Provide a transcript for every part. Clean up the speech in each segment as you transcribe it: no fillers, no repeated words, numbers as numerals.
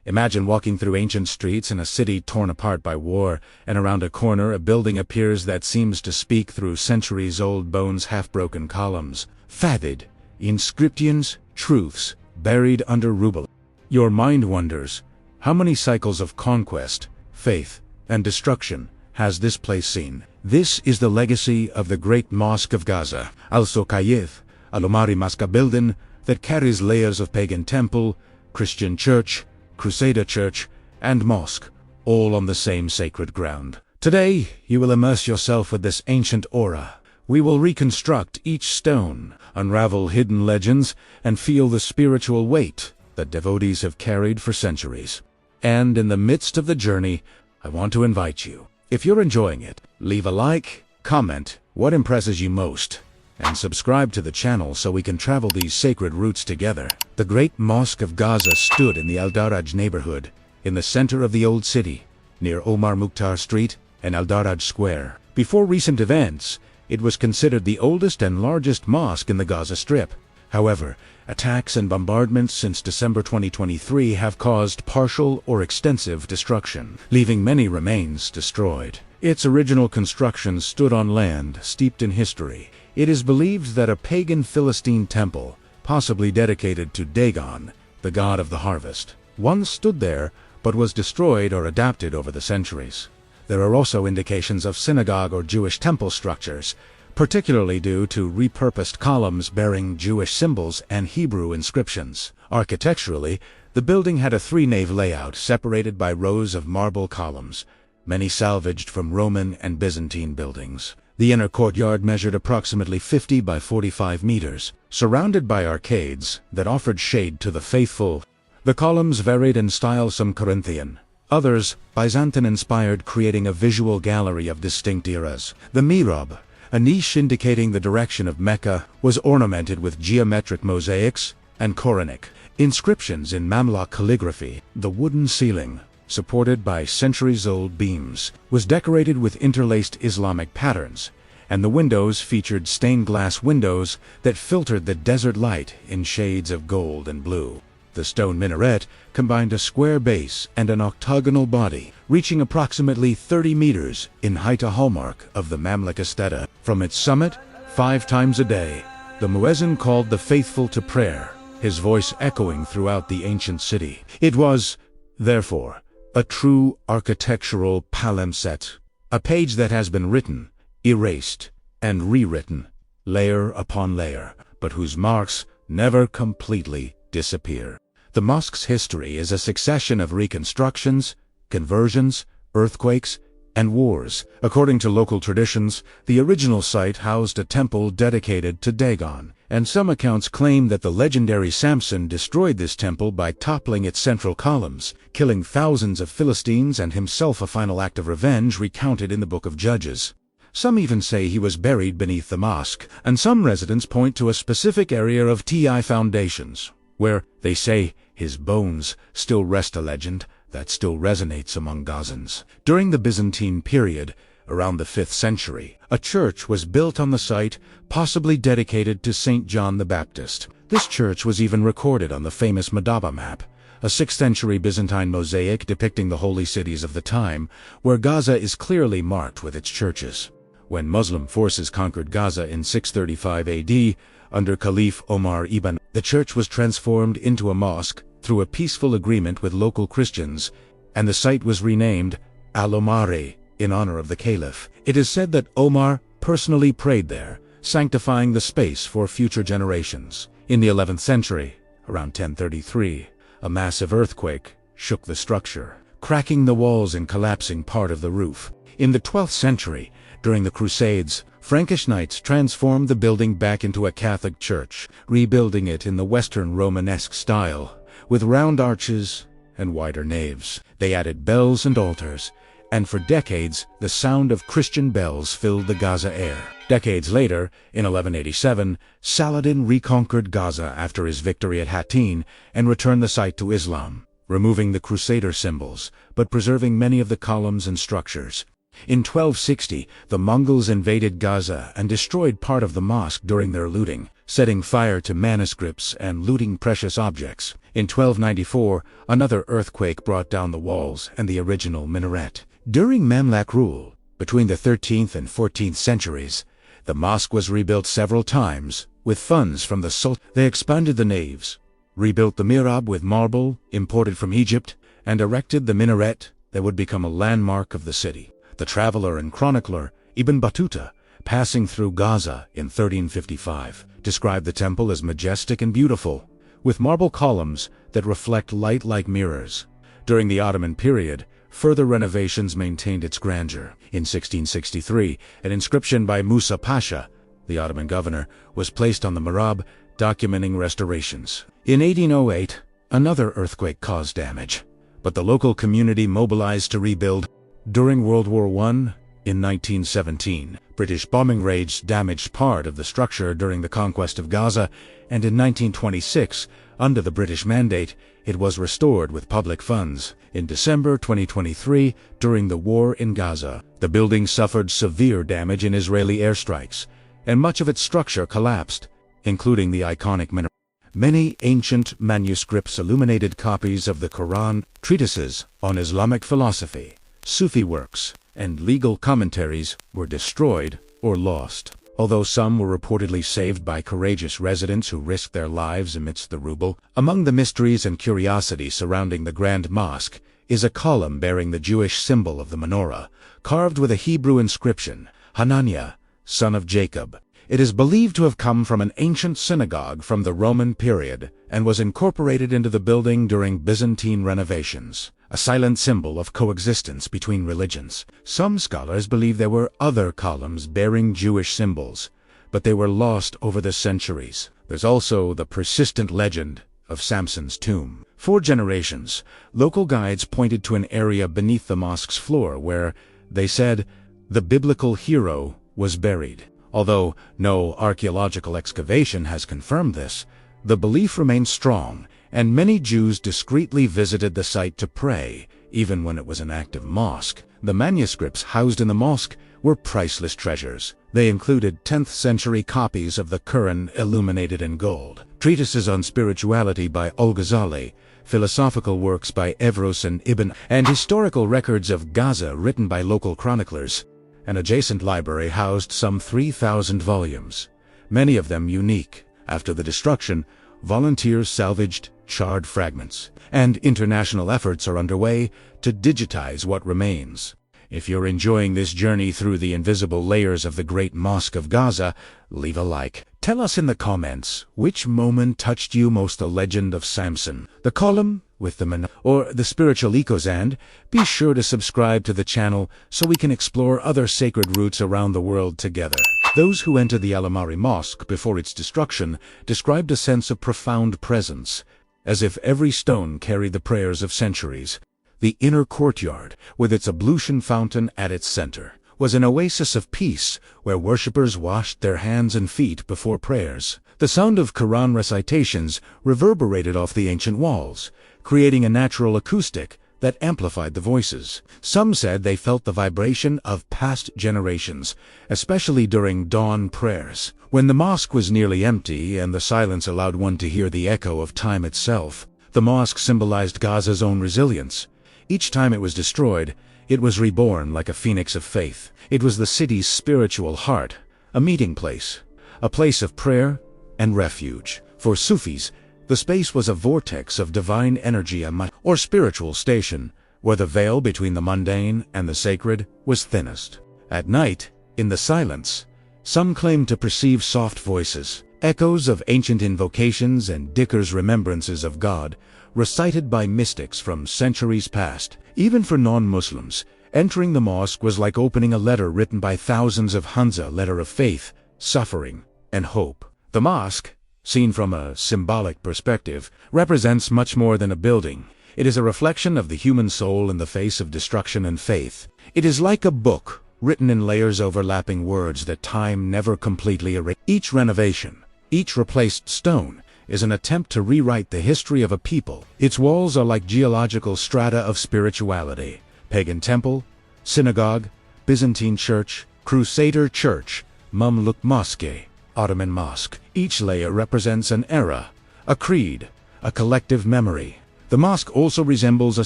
Imagine walking through ancient streets in a city torn apart by war, and around a corner a building appears that seems to speak through centuries-old bones, half-broken columns. Fatid, inscriptions, truths, buried under rubble. Your mind wonders, how many cycles of conquest, faith, and destruction has this place seen? This is the legacy of the Great Mosque of Gaza, Al-Omari Mosque building that carries layers of pagan temple, Christian church, Crusader church, and mosque, all on the same sacred ground. Today, you will immerse yourself with this ancient aura. We will reconstruct each stone, unravel hidden legends, and feel the spiritual weight that devotees have carried for centuries. And in the midst of the journey, I want to invite you, if you're enjoying it, leave a like, comment what impresses you most, and subscribe to the channel so we can travel these sacred routes together. The Great Mosque of Gaza stood in the Al-Daraj neighborhood, in the center of the Old City, near Omar Mukhtar Street and Al-Daraj Square. Before recent events, it was considered the oldest and largest mosque in the Gaza Strip. However, attacks and bombardments since December 2023 have caused partial or extensive destruction, leaving many remains destroyed. Its original construction stood on land steeped in history. It is believed that a pagan Philistine temple, possibly dedicated to Dagon, the god of the harvest, once stood there but was destroyed or adapted over the centuries. There are also indications of synagogue or Jewish temple structures, particularly due to repurposed columns bearing Jewish symbols and Hebrew inscriptions. Architecturally, the building had a three-nave layout separated by rows of marble columns, many salvaged from Roman and Byzantine buildings. The inner courtyard measured approximately 50 by 45 meters, surrounded by arcades that offered shade to the faithful. The columns varied in style, some Corinthian, others Byzantine-inspired, creating a visual gallery of distinct eras. The mihrab, a niche indicating the direction of Mecca, was ornamented with geometric mosaics and Quranic inscriptions in Mamluk calligraphy. The wooden ceiling, supported by centuries-old beams, was decorated with interlaced Islamic patterns, and the windows featured stained glass windows that filtered the desert light in shades of gold and blue. The stone minaret combined a square base and an octagonal body, reaching approximately 30 meters in height, a hallmark of the Mamluk aesthetic. From its summit, 5 times a day, the muezzin called the faithful to prayer, his voice echoing throughout the ancient city. It was, therefore, a true architectural palimpsest, a page that has been written, erased, and rewritten, layer upon layer, but whose marks never completely disappear. The mosque's history is a succession of reconstructions, conversions, earthquakes, and wars. According to local traditions, the original site housed a temple dedicated to Dagon, and some accounts claim that the legendary Samson destroyed this temple by toppling its central columns, killing thousands of Philistines and himself, a final act of revenge recounted in the Book of Judges. Some even say he was buried beneath the mosque, and some residents point to a specific area of TI foundations, where, they say, his bones still rest, a legend that still resonates among Gazans. During the Byzantine period, around the 5th century, a church was built on the site, possibly dedicated to St. John the Baptist. This church was even recorded on the famous Madaba map, a 6th century Byzantine mosaic depicting the holy cities of the time, where Gaza is clearly marked with its churches. When Muslim forces conquered Gaza in 635 AD, under Caliph Omar ibn, the church was transformed into a mosque through a peaceful agreement with local Christians, and the site was renamed Al-Omari in honor of the Caliph. It is said that Omar personally prayed there, sanctifying the space for future generations. In the 11th century, around 1033, a massive earthquake shook the structure, cracking the walls and collapsing part of the roof. In the 12th century, during the Crusades, Frankish knights transformed the building back into a Catholic church, rebuilding it in the Western Romanesque style, with round arches and wider naves. They added bells and altars, and for decades the sound of Christian bells filled the Gaza air. Decades later, in 1187, Saladin reconquered Gaza after his victory at Hattin and returned the site to Islam, removing the Crusader symbols, but preserving many of the columns and structures. In 1260, the Mongols invaded Gaza and destroyed part of the mosque during their looting, setting fire to manuscripts and looting precious objects. In 1294, another earthquake brought down the walls and the original minaret. During Mamluk rule, between the 13th and 14th centuries, the mosque was rebuilt several times with funds from the Sultan. They expanded the naves, rebuilt the mihrab with marble imported from Egypt, and erected the minaret that would become a landmark of the city. The traveler and chronicler Ibn Battuta, passing through Gaza in 1355, described the temple as majestic and beautiful, with marble columns that reflect light like mirrors. During the Ottoman period, further renovations maintained its grandeur. In 1663, an inscription by Musa Pasha, the Ottoman governor, was placed on the mihrab, documenting restorations. In 1808, another earthquake caused damage, but the local community mobilized to rebuild. During World War I, in 1917, British bombing raids damaged part of the structure during the conquest of Gaza, and in 1926, under the British mandate, it was restored with public funds. In December 2023, during the war in Gaza, the building suffered severe damage in Israeli airstrikes, and much of its structure collapsed, including the iconic minaret. Many ancient manuscripts, illuminated copies of the Quran, treatises on Islamic philosophy, Sufi works, and legal commentaries were destroyed or lost. Although some were reportedly saved by courageous residents who risked their lives amidst the rubble. Among the mysteries and curiosities surrounding the Grand Mosque is a column bearing the Jewish symbol of the menorah, carved with a Hebrew inscription, Hananiah, son of Jacob. It is believed to have come from an ancient synagogue from the Roman period and was incorporated into the building during Byzantine renovations, a silent symbol of coexistence between religions. Some scholars believe there were other columns bearing Jewish symbols, but they were lost over the centuries. There's also the persistent legend of Samson's tomb. For generations, local guides pointed to an area beneath the mosque's floor where, they said, the biblical hero was buried. Although no archaeological excavation has confirmed this, the belief remains strong, and many Jews discreetly visited the site to pray, even when it was an active mosque. The manuscripts housed in the mosque were priceless treasures. They included 10th-century copies of the Quran illuminated in gold, treatises on spirituality by Al-Ghazali, philosophical works by Evros and Ibn, and historical records of Gaza written by local chroniclers. An adjacent library housed some 3,000 volumes, many of them unique. After the destruction, volunteers salvaged charred fragments, and international efforts are underway to digitize what remains. If you're enjoying this journey through the invisible layers of the Great Mosque of Gaza, leave a like. Tell us in the comments which moment touched you most: the legend of Samson, the column with the menorah, or the spiritual echoes. And be sure to subscribe to the channel so we can explore other sacred routes around the world together. Those who entered the Al-Omari Mosque before its destruction described a sense of profound presence, as if every stone carried the prayers of centuries. The inner courtyard, with its ablution fountain at its center, was an oasis of peace where worshippers washed their hands and feet before prayers. The sound of Quran recitations reverberated off the ancient walls, creating a natural acoustic that amplified the voices. Some said they felt the vibration of past generations, especially during dawn prayers, when the mosque was nearly empty and the silence allowed one to hear the echo of time itself. The mosque symbolized Gaza's own resilience. Each time it was destroyed, it was reborn like a phoenix of faith. It was the city's spiritual heart, a meeting place, a place of prayer and refuge. For Sufis, the space was a vortex of divine energy, or spiritual station, where the veil between the mundane and the sacred was thinnest. At night, in the silence, some claimed to perceive soft voices, echoes of ancient invocations and Dhikrs, remembrances of God, recited by mystics from centuries past. Even for non-Muslims, entering the mosque was like opening a letter written by thousands of Hamza, letter of faith, suffering, and hope. The mosque, seen from a symbolic perspective, represents much more than a building. It is a reflection of the human soul in the face of destruction and faith. It is like a book, written in layers, overlapping words that time never completely erased. Each renovation, each replaced stone, is an attempt to rewrite the history of a people. Its walls are like geological strata of spirituality: pagan temple, synagogue, Byzantine church, Crusader church, Mamluk Mosque, Ottoman mosque. Each layer represents an era, a creed, a collective memory. The mosque also resembles a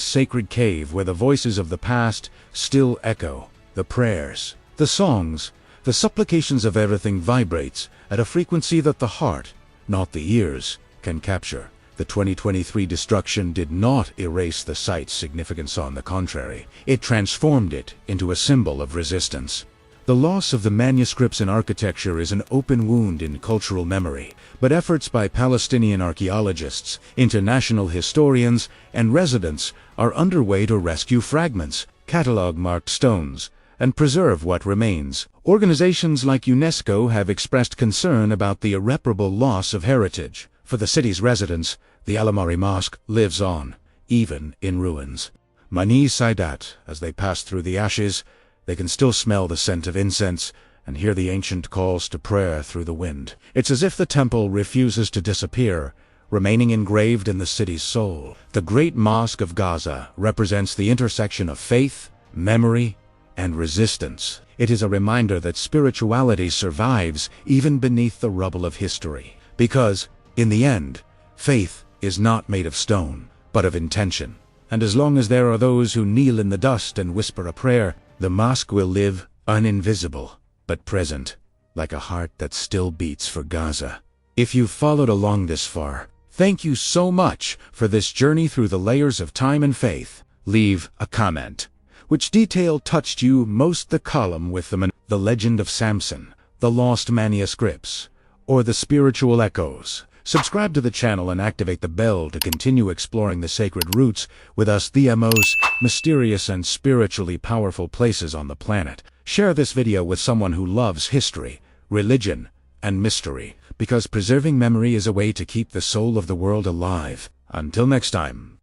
sacred cave where the voices of the past still echo. The prayers, the songs, the supplications of everything vibrates at a frequency that the heart, not the ears, can capture. The 2023 destruction did not erase the site's significance. On the contrary, it transformed it into a symbol of resistance. The loss of the manuscripts and architecture is an open wound in cultural memory, but efforts by Palestinian archaeologists, international historians, and residents are underway to rescue fragments, catalog marked stones, and preserve what remains. Organizations like UNESCO have expressed concern about the irreparable loss of heritage. For the city's residents, the Al-Omari Mosque lives on, even in ruins. Mani Saidat, as they pass through the ashes, they can still smell the scent of incense and hear the ancient calls to prayer through the wind. It's as if the temple refuses to disappear, remaining engraved in the city's soul. The Great Mosque of Gaza represents the intersection of faith, memory, and resistance. It is a reminder that spirituality survives even beneath the rubble of history. Because, in the end, faith is not made of stone, but of intention. And as long as there are those who kneel in the dust and whisper a prayer, the mosque will live uninvisible, but present, like a heart that still beats for Gaza. If you've followed along this far, thank you so much for this journey through the layers of time and faith. Leave a comment. Which detail touched you most? The column with the legend of Samson, the lost manuscripts, or the spiritual echoes? Subscribe to the channel and activate the bell to continue exploring the sacred roots with us, the most mysterious and spiritually powerful places on the planet. Share this video with someone who loves history, religion, and mystery, because preserving memory is a way to keep the soul of the world alive. Until next time.